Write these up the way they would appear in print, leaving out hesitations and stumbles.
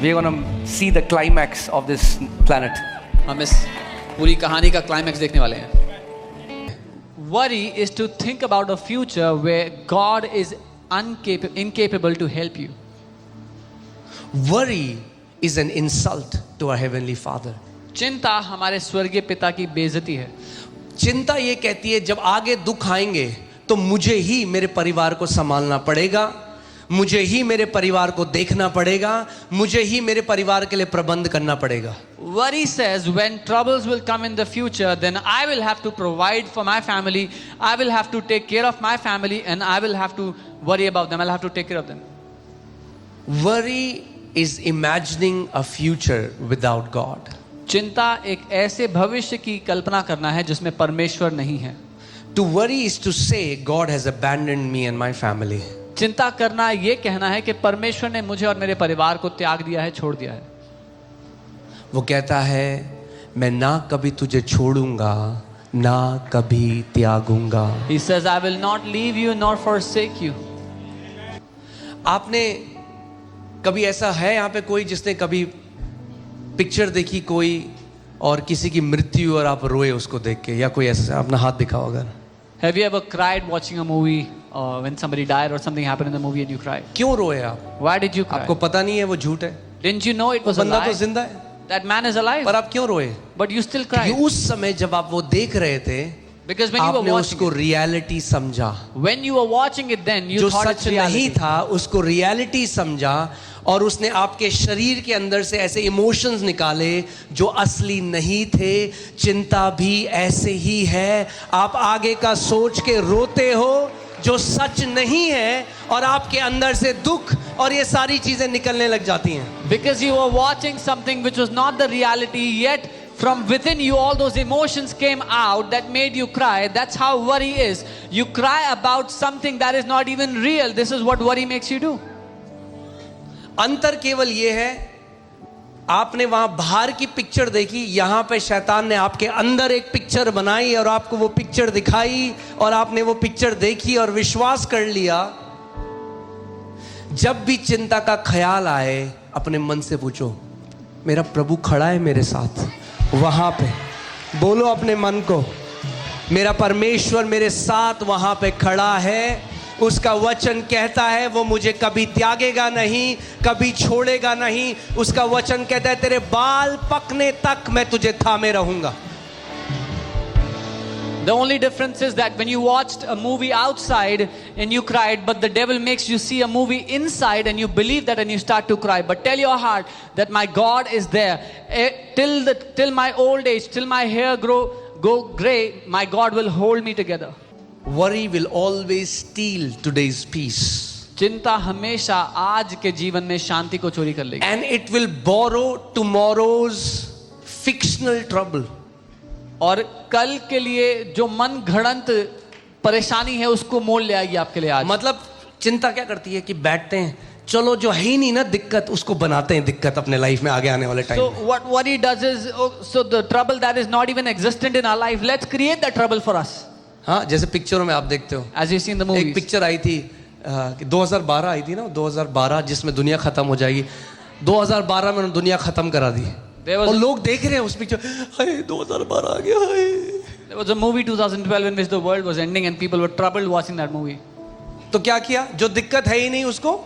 we're going to see the climax of this planet. हम इस पूरी कहानी का क्लाइमैक्स देखने वाले हैं. Worry is to think about a future where God is incapable to help you. Worry is an insult to our Heavenly Father. चिंता हमारे स्वर्गीय पिता की बेइज्जती है. चिंता ये कहती है जब आगे दुख आएंगे तो मुझे ही मेरे परिवार को संभालना पड़ेगा, मुझे ही मेरे परिवार को देखना पड़ेगा, मुझे ही मेरे परिवार के लिए प्रबंध करना पड़ेगा. Worry says when troubles will come in the future, then I will have to provide for my family, I will have to take care of my family, and I will have to worry about them, I'll have to take care of them. Worry is imagining a future without God. चिंता एक ऐसे भविष्य की कल्पना करना है जिसमें परमेश्वर नहीं है. To worry is to say God has abandoned me and my family. चिंता करना ये कहना है कि परमेश्वर ने मुझे और मेरे परिवार को त्याग दिया है, छोड़ दिया है. वो कहता है मैं ना कभी तुझे छोड़ूंगा ना कभी त्यागूंगा. He says, I will not leave you nor forsake you. आपने कभी ऐसा है यहाँ पे कोई जिसने कभी पिक्चर देखी कोई और किसी की मृत्यु और आप रोए उसको देख के, या कोई ऐसा अपना हाथ दिखाओ अगर. Have you ever cried watching a movie when somebody died or something happened in the movie and you cried? क्यों रोए आप? Why did you cry? आपको पता नहीं है वो झूठ है. Didn't you know it was a बंदा तो lie? जिंदा है That man is alive. पर आप क्यों रोए? But you still cried. क्योंकि उस समय जब आप वो देख रहे थे Because when you were आपने watching उसको it, रियलिटी समझा. when you were watching it then, you जो thought it's सच नहीं reality. था उसको रियलिटी समझा और उसने आपके शरीर के अंदर से ऐसे इमोशंस निकाले जो असली नहीं थे. चिंता भी ऐसे ही है. आप आगे का सोच के रोते हो जो सच नहीं है और आपके अंदर से दुख और ये सारी चीजें निकलने लग जाती हैं. Because you were watching something which was not the reality, yet from within you all those emotions came out that made you cry. That's how worry is. You cry about something that is not even real. This is what worry makes you do. अंतर केवल ये है आपने वहां बाहर की picture देखी, यहां पे शैतान ने आपके अंदर एक पिक्चर बनाई और आपको वो पिक्चर दिखाई और आपने वो पिक्चर देखी और विश्वास कर लिया. जब भी चिंता का ख्याल आए अपने मन से पूछो मेरा प्रभु खड़ा है मेरे साथ. वहां पे बोलो अपने मन को मेरा परमेश्वर मेरे साथ वहां पे खड़ा है. उसका वचन कहता है वो मुझे कभी त्यागेगा नहीं, कभी छोड़ेगा नहीं. उसका वचन कहता है तेरे बाल पकने तक मैं तुझे थामे रहूंगा. The only difference is that when you watched a movie outside and you cried, but the devil makes you see a movie inside and you believe that and you start to cry. But tell your heart that my God is there. Till my old age, till my hair go gray, my God will hold me together. Worry will always steal today's peace. चिंता हमेशा आज के जीवन में शांति को चोरी कर लेगी. And it will borrow tomorrow's fictional trouble. और कल के लिए जो मन घड़ंत परेशानी है उसको मोल ले आएगी आपके लिए आज. मतलब चिंता क्या करती है कि बैठते हैं चलो जो है ही नहीं ना दिक्कत उसको बनाते हैं दिक्कत अपने लाइफ में आगे आने वाले time. So what worry does is, so the trouble that is not even existent in our life, let's create that trouble for us. हाँ जैसे पिक्चरों में आप देखते हो As you see in the movies. एक पिक्चर आई थी 2012 आई थी ना 2012 जिसमें दुनिया खत्म हो जाएगी. 2012 में उन्होंने दुनिया खत्म करा दी और लोग देख रहे हैं उस पिक्चर. हाय 2012 आ गया. हाय There was a movie 2012 in which the world was ending and people were troubled watching that movie. तो क्या किया जो दिक्कत है ही नहीं उसको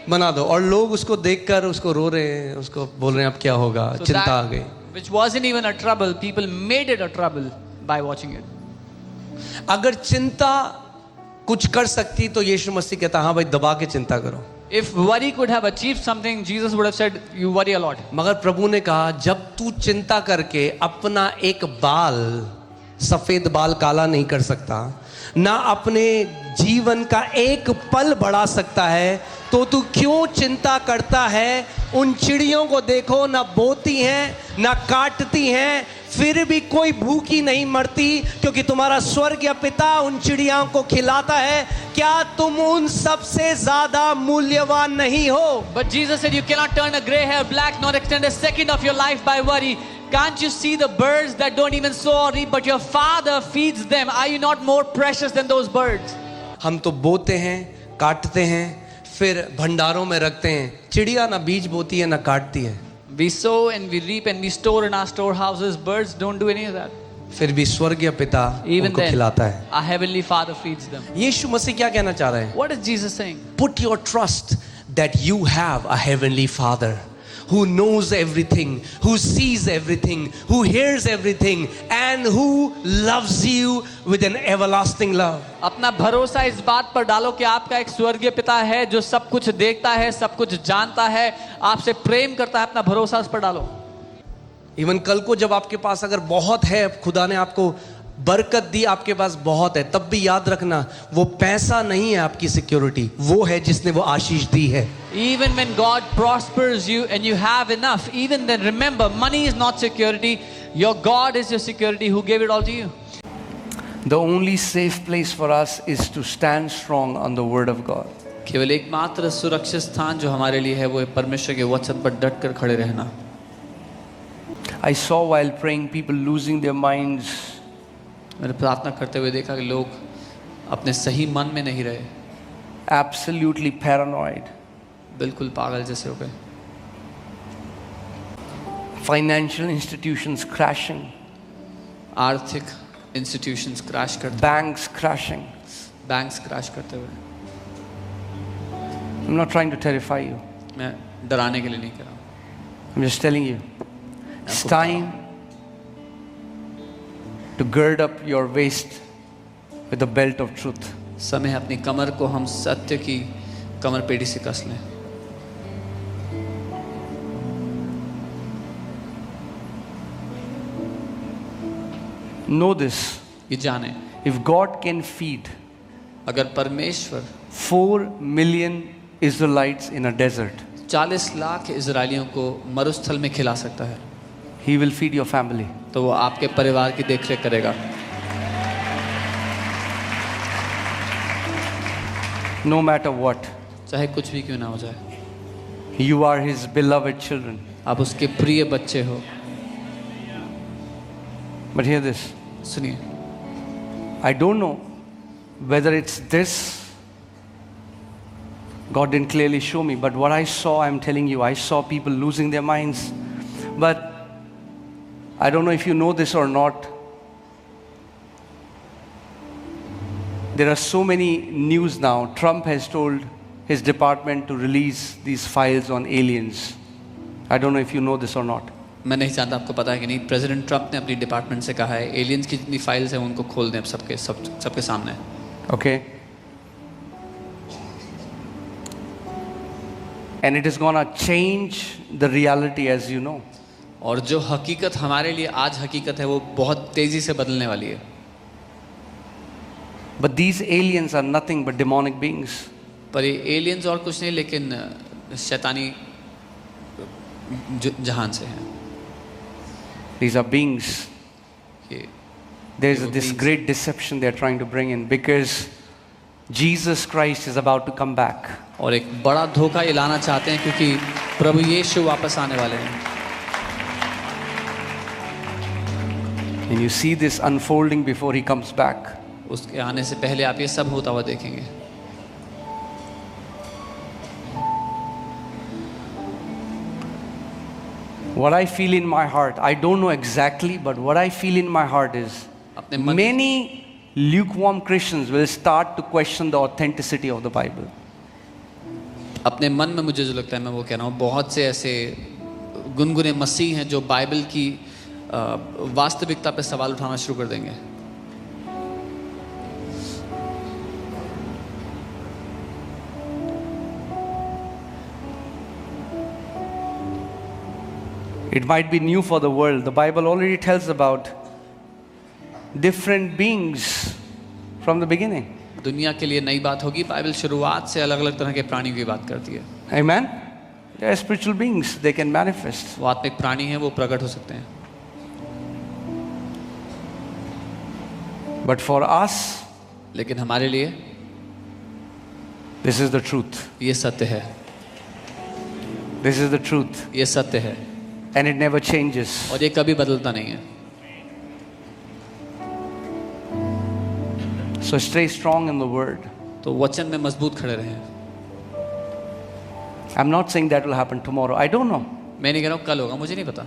बना दो और लोग उसको देखकर उसको रो रहे हैं, उसको बोल रहे हैं अब क्या होगा. So चिंता आ that, गई. which wasn't even a trouble, people made it a trouble by watching it. अगर चिंता कुछ कर सकती तो यीशु मसीह कहता हाँ भाई दबा के चिंता करो. If worry could have achieved something, Jesus would have said, you worry a lot. मगर प्रभु ने कहा जब तू चिंता करके अपना एक बाल सफेद बाल काला नहीं कर सकता, ना अपने जीवन का एक पल बढ़ा सकता है, तो तू क्यों चिंता करता है. उन चिड़ियों को देखो ना बोती हैं ना काटती हैं, फिर भी कोई भूखी नहीं मरती क्योंकि तुम्हारा स्वर्गीय पिता उन चिड़ियों को खिलाता है. क्या तुम उन सबसे ज्यादा मूल्यवान नहीं हो? But Jesus said you cannot turn a gray hair black nor extend a second of your life by worry. Can't you see the birds that don't even sow or reap, but your Father feeds them? Are you not more precious than those birds? हम तो बोते हैं काटते हैं फिर भंडारों में रखते हैं। चिड़िया ना बीज बोती है ना काटती है, We sow and we reap and we store in our storehouses. Birds don't do any of that. फिर भी स्वर्गीय पिता Even उनको then, खिलाता है। our heavenly Father feeds them. यीशु मसीह क्या कहना चाह रहे हैं? What is Jesus saying? Put your trust that you have a heavenly Father who knows everything, who sees everything, who hears everything, and who loves you with an everlasting love. अपना भरोसा इस बात पर डालो कि आपका एक स्वर्गीय पिता है जो सब कुछ देखता है, सब कुछ जानता है, आपसे प्रेम करता है। अपना भरोसा उस पर डालो। इवन कल को जब आपके पास अगर बहुत है, खुदा ने आपको बरकत दी, आपके पास बहुत है, तब भी याद रखना वो पैसा नहीं है आपकी सिक्योरिटी, वो है जिसने वो आशीष दी है। Even when God prospers you and you have enough, even then remember, money is not security. Your God is your security who gave it all to you. The only safe place for us is to stand strong on the word of God. केवल एकमात्र सुरक्षित स्थान जो हमारे लिए है वो है परमेश्वर के वचन पर डट कर खड़े रहना। I saw while praying people losing their minds. मैंने प्रार्थना करते हुए देखा कि लोग अपने सही मन में नहीं रहे, Absolutely paranoid. बिल्कुल पागल जैसे हो गए। Financial institutions crashing. आर्थिक इंस्टीट्यूशंस क्रैश करते, Banks crashing. बैंक्स क्रैश करते हुए। I'm not trying to terrify you. मैं डराने के लिए नहीं कह रहा हूँ। I'm just telling you. It's time to gird up your waist with the belt of truth. समय है अपनी कमर को हम सत्य की कमर पेड़ी से कस लें। Know this. ये जाने, If God can feed अगर परमेश्वर 4 million Israelites in a desert, 40 lakh इजरायलियों को मरुस्थल में खिला सकता है, He will feed your family. तो वो आपके परिवार की देखरेख करेगा। No matter what. चाहे कुछ भी क्यों ना हो जाए, You are His beloved children. आप उसके प्रिय बच्चे हो। But hear this. सुनिए, I don't know whether it's this. God didn't clearly show me, but what I saw, I'm telling you, I saw people losing their minds. But I don't know if you know this or not. There are so many news now. Trump has told his department to release these files on aliens. I don't know if you know this or not. मैं नहीं जानता आपको पता है कि नहीं, president Trump ने अपनी डिपार्टमेंट से कहा है एलियंस की जितनी फाइल्स हैं उनको खोल दें सबके सामने। Okay? And it is gonna change the reality, as you know. और जो हकीकत हमारे लिए आज हकीकत है वो बहुत तेजी से बदलने वाली है। But these aliens are nothing but demonic beings. पर ये एलियंस और कुछ नहीं लेकिन शैतानी जहान से हैं। These are beings. ये There's Evil this beings. great deception they're trying to bring in because Jesus Christ is about to come back. और एक बड़ा धोखा ये लाना चाहते हैं क्योंकि प्रभु यीशु वापस आने वाले हैं। And you see this unfolding before he comes back. उसके आने से पहले आप ये सब होता हुआ देखेंगे। What I feel in my heart, I don't know exactly, but what I feel in my heart is अपने मन many lukewarm Christians will start to question the authenticity of the Bible. अपने मन में मुझे जो लगता है मैं वो कह रहा हूँ, बहुत से ऐसे गुनगुने मसीह हैं जो बाइबल की वास्तविकता पे सवाल उठाना शुरू कर देंगे। It might be new for the world. The Bible already tells about different beings from the beginning. दुनिया के लिए नई बात होगी, बाइबल शुरुआत से अलग अलग तरह के प्राणियों की बात करती है। Amen? They are spiritual beings. They can manifest. वो आत्मिक प्राणी हैं, वो प्रकट हो सकते हैं। But for us, लेकिन हमारे लिए this is the truth. ये सत्य है, This is the truth. ये सत्य है And it never changes. और ये कभी बदलता नहीं है। So stay strong in the word. तो वचन में मजबूत खड़े रहें। I'm not saying that will happen tomorrow. I don't know. मैं नहीं कह रहा हूँ कल होगा, मुझे नहीं पता,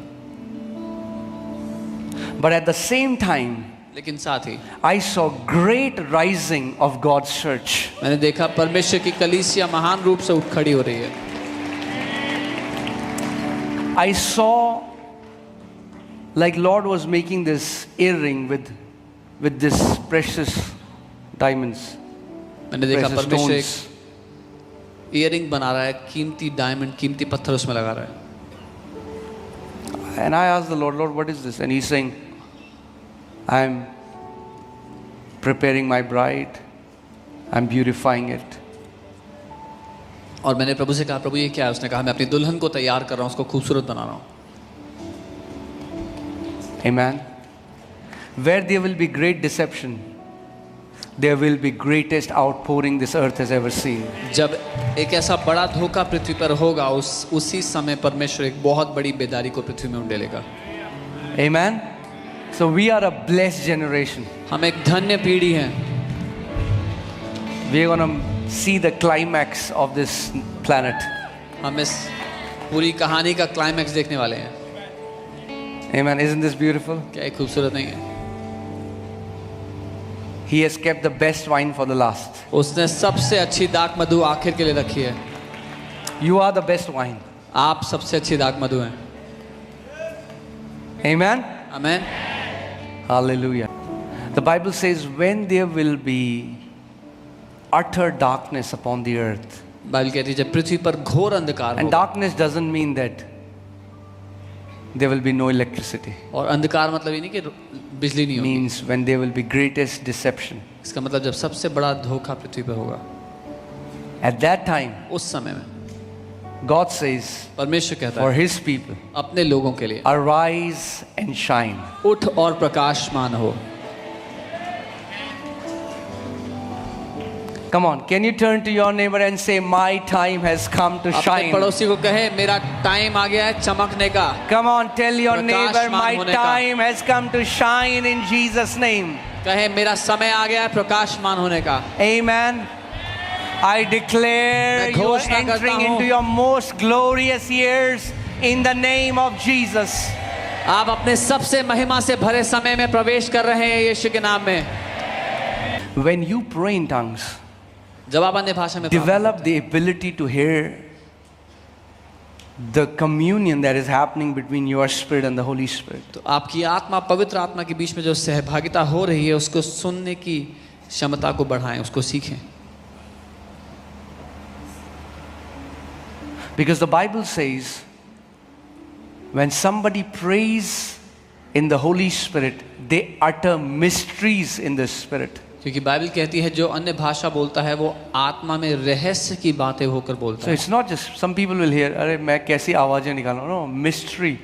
But at the same time, लेकिन साथ ही I saw great rising of God's church. मैंने देखा परमेश्वर की कलीसिया महान रूप से उठ खड़ी हो रही है. I saw like Lord was making this earring with this precious diamonds, मैंने देखा precious परमेश्वर stones. एक इयरिंग बना रहा है, कीमती डायमंड, कीमती पत्थर उसमें लगा रहा है. And I asked the Lord, Lord, what is this? And He's saying, I'm preparing my bride. I'm beautifying it. और मैंने प्रभु से कहा, प्रभु ये क्या है? उसने कहा, मैं अपनी दुल्हन को तैयार कर रहा हूँ, उसको खूबसूरत बना रहा हूँ. Amen. Where there will be great deception, there will be greatest outpouring this earth has ever seen. जब एक ऐसा बड़ा धोखा पृथ्वी पर होगा, उसी समय परमेश्वर एक बहुत बड़ी बेदारी को पृथ्वी में उंडेलेगा. Amen. So we are a blessed generation. हम एक धन्य पीढ़ी हैं. We are going to see the climax of this planet. हम इस पूरी कहानी का क्लाइमैक्स देखने वाले हैं. Amen. Isn't this beautiful? क्या ये खूबसूरत नहीं है? He has kept the best wine for the last. उसने सबसे अच्छी दाख मधु आखिर के लिए रखी है. You are the best wine. आप सबसे अच्छी दाख मधु हैं. Amen. Amen. Hallelujah. The Bible says when there will be utter darkness upon the earth. Bible कहती है जब पृथ्वी पर घोर अंधकार And हो. darkness doesn't mean that there will be no electricity. और अंधकार मतलब ये नहीं कि बिजली नहीं होगी. Means when there will be greatest deception. इसका मतलब जब सबसे बड़ा धोखा पृथ्वी पर होगा. At that time, उस समय में God says परमेश्वर कहता for है His people, अपने लोगों के लिए arise and shine. उठ और प्रकाशमान हो. Come on, can you turn to your neighbor and say, my time has come to अपने shine? पड़ोसी को कहे मेरा टाइम आ गया है चमकने का. Come on, tell your neighbor, प्रकाशमान my होने का. time has come to shine in Jesus' name. कहे मेरा समय आ गया है प्रकाशमान होने का. Amen. I declare मैं you are घोषणा करता entering हूँ. into your most glorious years in the name of Jesus. आप अपने सबसे महिमा से भरे समय में प्रवेश कर रहे हैं यीशु के नाम में. When you pray in tongues, जब आप अन्य भाषा में develop the ability to hear the communion that is happening between your spirit and the Holy Spirit. तो आपकी आत्मा पवित्र आत्मा के बीच में जो सहभागिता हो रही है उसको सुनने की क्षमता को बढ़ाएं, उसको सीखें. Because the Bible says when somebody prays in the Holy Spirit, they utter mysteries in the Spirit. क्योंकि बाइबल कहती है जो अन्य भाषा बोलता है वो आत्मा में रहस्य की बातें होकर बोलता So है. it's not just some people will hear, अरे मैं कैसी आवाजें निकालूं? No, mystery.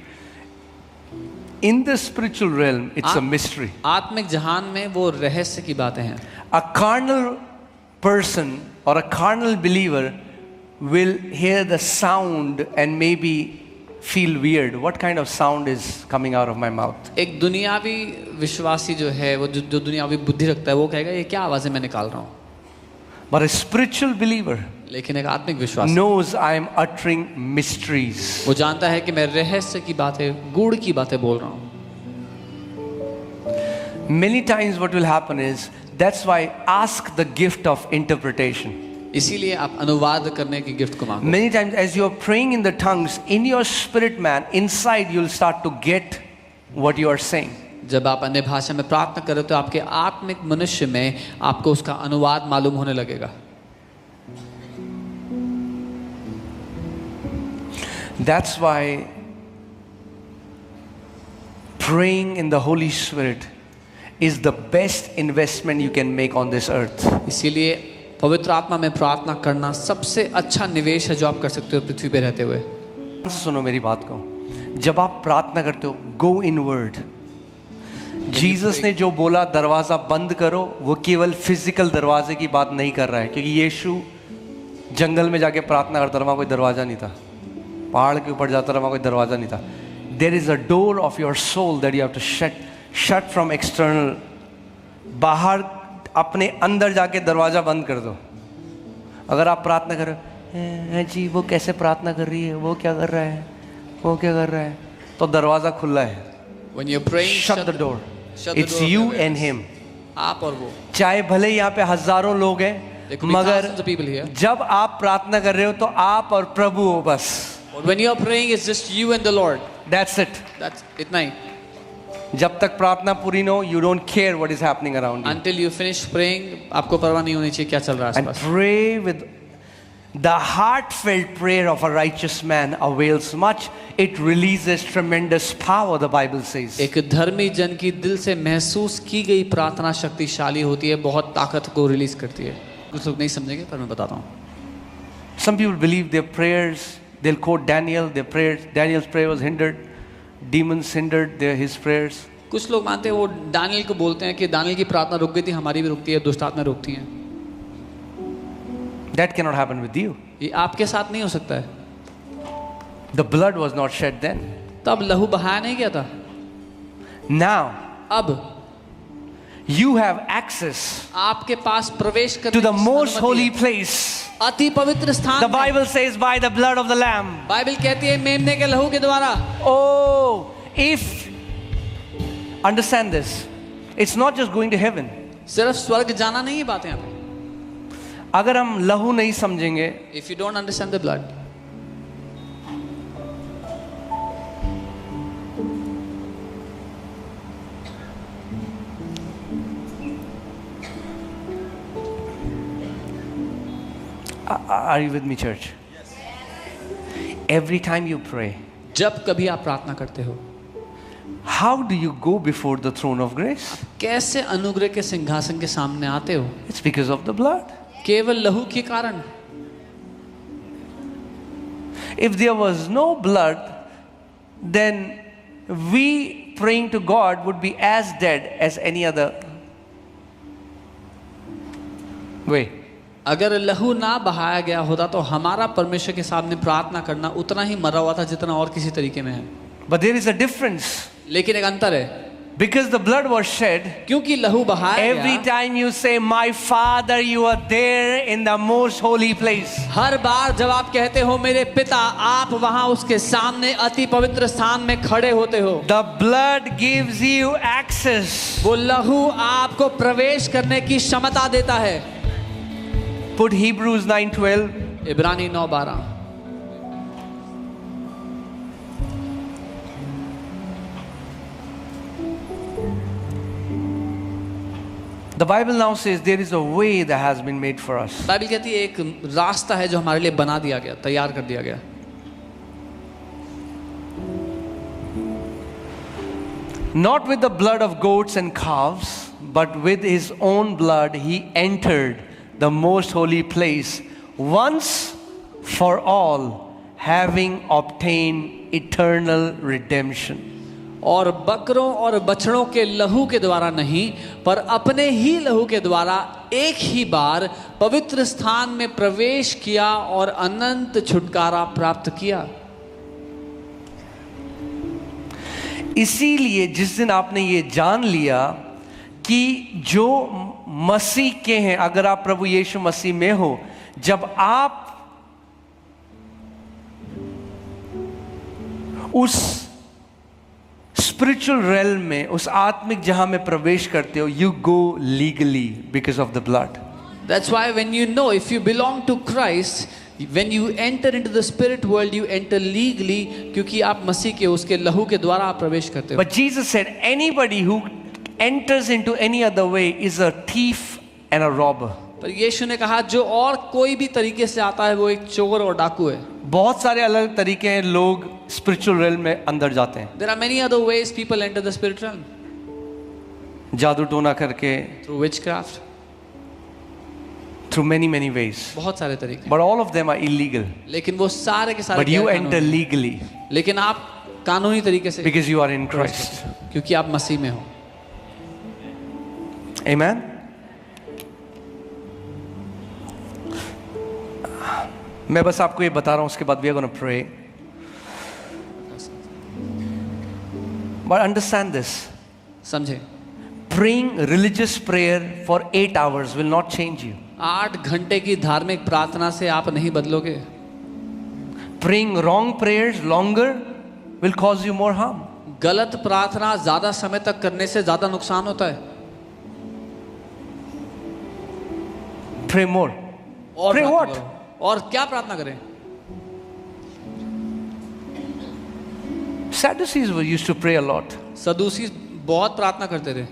In the spiritual realm, it's a mystery. आत्मिक जहान में वो रहस्य की बातें हैं. A carnal person or a carnal believer will hear the sound and maybe feel weird. What kind of sound is coming out of my mouth? एक दुनियावी विश्वासी जो है वो जो दुनियावी बुद्धि रखता है वो कहेगा ये क्या आवाजें मैं निकाल रहा हूँ. But a spiritual believer लेकिन एक आत्मिक विश्वासी knows I am uttering mysteries. वो जानता है कि मैं रहस्य की बातें, गूढ़ की बातें बोल रहा हूँ. Many times what will happen is, that's why ask the gift of interpretation. इसीलिए आप अनुवाद करने की गिफ्ट को मांगो. Many times as you are praying in the tongues, in your spirit man, inside you'll start to get what you are saying. जब आप अन्य भाषा में प्रार्थना करें तो आपके आत्मिक मनुष्य में आपको उसका अनुवाद मालूम होने लगेगा. That's why praying in the Holy Spirit is the best investment you can make on this earth. इसीलिए पवित्र आत्मा में प्रार्थना करना सबसे अच्छा निवेश है जो आप कर सकते हो पृथ्वी पे रहते हुए. सुनो मेरी बात को, जब आप प्रार्थना करते हो, go inward. जीसस ने जो बोला दरवाजा बंद करो, वो केवल फिजिकल दरवाजे की बात नहीं कर रहा है, क्योंकि यीशु जंगल में जाके प्रार्थना करता रहा, कोई दरवाजा नहीं था. पहाड़ के ऊपर जाता रहा, कोई दरवाजा नहीं था. There is a door of your soul that you have to shut from external. बाहर अपने अंदर जाके दरवाजा बंद कर दो. अगर आप प्रार्थना करो है जी वो कैसे प्रार्थना कर रही है, वो क्या कर रहा है, वो क्या कर रहा है, तो दरवाजा खुला है. When you're praying, Shut the door. Shut the It's door of you your and awareness. him. आप और वो. चाहे भले यहाँ पे हजारों लोग हैं, There could be मगर thousands of people here. जब आप प्रार्थना कर रहे हो तो आप और प्रभु हो बस. But when you're praying, it's just you and the Lord. That's it. That's इतना ही. जब तक प्रार्थना पूरी न हो, you don't care what is happening around you. Until you finish praying, आपको परवाह नहीं होनी चाहिए क्या चल रहा है And आसपास. pray with the heartfelt prayer of a righteous man avails much. It releases tremendous power, the Bible says. एक धर्मी जन की दिल से महसूस की गई प्रार्थना शक्तिशाली होती है, बहुत ताकत को रिलीज करती है. कुछ लोग नहीं समझेंगे पर मैं बताता हूँ. Some people believe their prayers, they'll quote Daniel, their prayers, Daniel's prayer was hindered, demons hindered his prayers. कुछ लोग मानते हैं वो दानियल को बोलते हैं कि दानियल की प्रार्थना रुक गई थी, हमारी भी रुकती है, दुष्ट आत्मा रुकती हैं. That cannot happen with you. ये आपके साथ नहीं हो सकता है. The blood was not shed then. तब लहू बहाया नहीं गया था. Now, अब you have access आपके पास प्रवेश करने to the की most अनुमति holy है. place. अति पवित्र स्थान. The में. Bible says by the blood of the Lamb. Bible कहती है मेमने के लहू के द्वारा. Oh, if, understand this, it's not just going to heaven. सिर्फ स्वर्ग जाना नहीं है बात यहाँ पे. अगर हम लहू नहीं समझेंगे, If you don't understand the blood, are you with me, church? Yes. Every time you pray, जब कभी आप प्रार्थना करते हो, how do you go before the throne of grace? कैसे अनुग्रह के सिंहासन के सामने आते हो? It's because of the blood. केवल लहू के कारण. If there was no blood, then we praying to God would be as dead as any other way. अगर लहू ना बहाया गया होता तो हमारा परमेश्वर के सामने प्रार्थना करना उतना ही मरा हुआ था जितना और किसी तरीके में है. But there is a difference. लेकिन एक अंतर है. Because the blood was shed, क्योंकि लहू बहाया every गया, time you say, My Father, you are there in the most holy place. हर बार जब आप कहते हो मेरे पिता, आप वहां उसके सामने अति पवित्र स्थान में खड़े होते हो. The blood gives you access. वो लहू आपको प्रवेश करने की क्षमता देता है. Put Hebrews 9:12. इब्रानी 9:12. The Bible now says there is a way that has been made for us. Bible कहती है एक रास्ता है जो हमारे लिए बना दिया गया, तैयार कर दिया गया. Not with the blood of goats and calves, but with his own blood he entered the most holy place once for all, having obtained eternal redemption. और बकरों और बछड़ों के लहू के द्वारा नहीं, पर अपने ही लहू के द्वारा एक ही बार पवित्र स्थान में प्रवेश किया और अनंत छुटकारा प्राप्त किया. इसीलिए जिस दिन आपने ये जान लिया कि जो मसीह के हैं, अगर आप प्रभु यीशु मसीह में हो, जब आप उस स्पिरिचुअल रेल्म में, उस आत्मिक जहां में प्रवेश करते हो, you go legally because of the blood. That's why when you know if you belong to Christ, when you enter into the spirit world, you enter legally, क्योंकि आप मसीह के उसके लहू के द्वारा आप प्रवेश करते हो. But Jesus said anybody who enters into any other way is a thief and a robber. पर यीशु ने कहा जो और कोई भी तरीके से आता है वो एक चोर और डाकू है. बहुत सारे अलग तरीके हैं लोग स्पिरिचुअल रेल्म में अंदर जाते हैं. There are many other ways people enter the spirit realm. जादू टोना करके, Through witchcraft. through many ways. बहुत सारे तरीके. But all of them are illegal. लेकिन वो सारे के सारे But you गैर-कानूनी enter हैं. legally लेकिन आप कानूनी तरीके से because you are in Christ. क्योंकि आप मसीह में हो. Amen. मैं बस आपको ये बता रहा हूँ, उसके बाद we are going to pray. But understand this. समझे? Praying religious prayer for 8 hours will not change you. 8 घंटे की धार्मिक प्रार्थना से आप नहीं बदलोगे। Praying wrong prayers longer will cause you more harm. गलत प्रार्थना ज्यादा समय तक करने से ज्यादा नुकसान होता है। Pray more. और Pray प्रार्थना what? करो। और क्या प्रार्थना करें? Sadducees used to pray a lot. सदूसी बहुत प्रार्थना करते थे।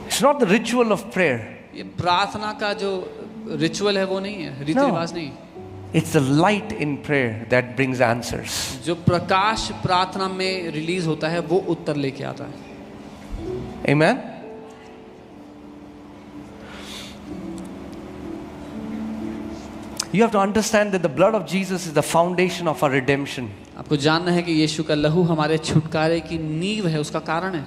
It's not the ritual of prayer. ये प्रार्थना का जो रिचुअल है वो नहीं है, रीति No. रिवाज नहीं। It's the light in prayer that brings answers. जो प्रकाश प्रार्थना में रिलीज होता है वो उत्तर लेके आता है। Amen? You have to understand that the blood of Jesus is the foundation of our redemption. आपको जानना है कि यीशु का लहू हमारे छुटकारे की नींव है, उसका कारण है।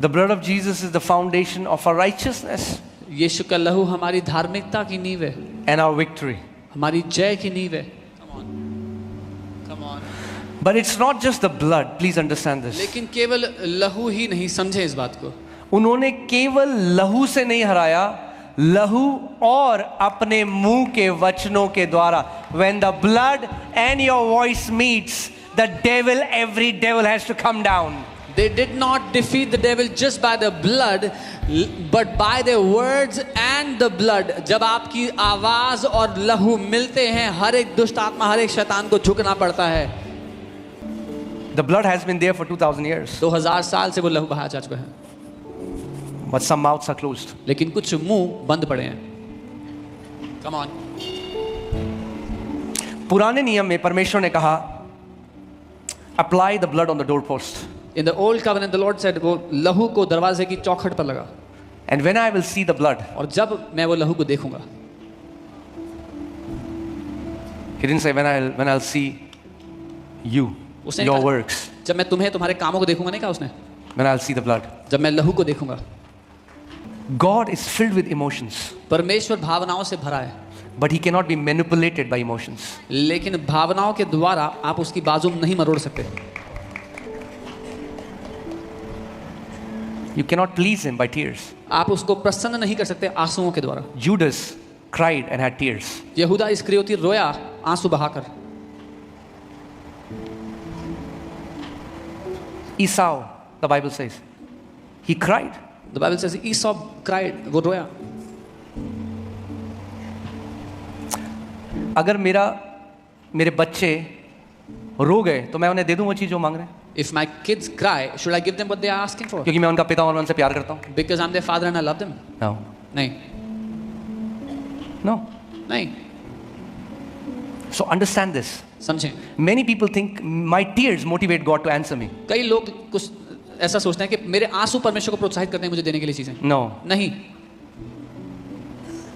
The blood of Jesus is the foundation of our righteousness यीशु का लहू हमारी धार्मिकता की नींव है, and our victory. हमारी जय की नींव है। Come on. But it's not just the blood, please understand this. लेकिन केवल लहू ही नहीं, समझे इस बात को। उन्होंने केवल लहू से नहीं हराया, लहू और अपने मुंह के वचनों के द्वारा. When the blood and your voice meets, the devil, every devil has to come down. They did not defeat the devil just by the blood, but by their words and the blood. जब आपकी आवाज और लहू मिलते हैं, हर एक दुष्ट आत्मा, हर एक शैतान को झुकना पड़ता है। The blood has been there for 2000 years, 2000 साल से वो लहू बहाया जा चुका है, but some mouths are closed. लेकिन कुछ मुंह बंद पड़े हैं। Come on. पुराने नियम में परमेश्वर ने कहा, apply the blood on the doorpost. In the old covenant, the Lord said, वो लहू को दरवाजे की चौखट पर लगा, And when I will see the blood, और जब मैं वो लहू को देखूंगा, he didn't say when I'll see you, उसने your कहा, works. जब मैं तुम्हें तुम्हारे कामों को देखूंगा, नहीं कहा उसने, When I'll see the blood. जब मैं लहू को देखूंगा। God is filled with emotions, परमेश्वर भावनाओं से भरा है, but he cannot be manipulated by emotions. लेकिन भावनाओं के द्वारा आप उसकी बाजू नहीं मरोड़ सकते। You cannot please him by tears. आप उसको प्रसन्न नहीं कर सकते आंसुओं के द्वारा। Judas cried and had tears. यहूदा इस्करियोती रोया आंसू बहाकर। Esau, the Bible says, he cried. The Bible says Esau cried, वो रोया। अगर मेरे बच्चे रो गए तो मैं उन्हें दे दूं वो चीज जो मांग रहे हैं, If my kids cry, should I give them what they are asking for? क्योंकि मैं उनका पिता और मैं उनसे प्यार करता हूं. Because I'm their father and I love them? No. नहीं, No. नहीं। So understand this. समझें, Many people think my tears motivate God to answer me. कई लोग कुछ ऐसा सोचते हैं कि मेरे आंसू परमेश्वर को प्रोत्साहित करते हैं मुझे देने के लिए चीजें। No. नहीं,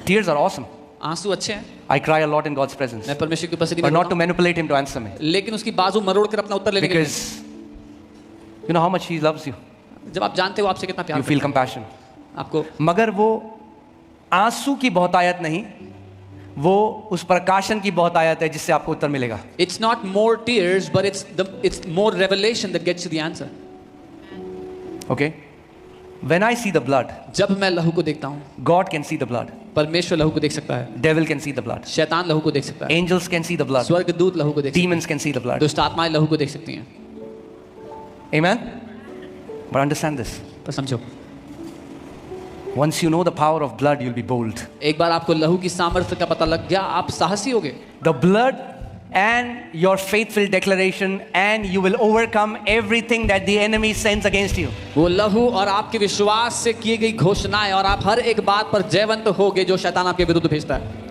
Tears are awesome. आंसू अच्छे हैं, I cry a lot in God's presence, मैं परमेश्वर की उपस्थिति में but not रोता to हूं, manipulate him to answer me. लेकिन उसकी बाजू मरोड़ कर अपना उत्तर लेने के लिए। Because you know how much he loves you. जब आप जानते हो आपसे कितना प्यार You feel करता compassion. है, आपको मगर वो आंसू की बहुतायत नहीं, वो उस प्रकाशन की बहुतायत है जिससे आपको उत्तर मिलेगा. It's not more tears, but it's more revelation that gets you the answer. Okay? When I see the blood, जब मैं लहू को देखता हूँ, God can see the blood. परमेश्वर लहू को देख सकता है, Devil can see the blood. शैतान लहू को देख सकता है, Angels can see the blood. स्वर्गदूत लहू को देख सकते Demons can see the हैं, blood. दुष्ट आत्माएं लहू को देख सकती हैं। Amen? But understand this. पर समझो, Once you know the power of blood, you'll be bold. एक बार आपको लहू की सामर्थ्य का पता लग गया, आप साहसी होगे। The blood and your faithful declaration, and you will overcome everything that the enemy sends against you. वो लहू और आपके विश्वास से की गई घोषणाएं, और आप हर एक बात पर जयवंत होगे जो शैतान आपके विरुद्ध भेजता है।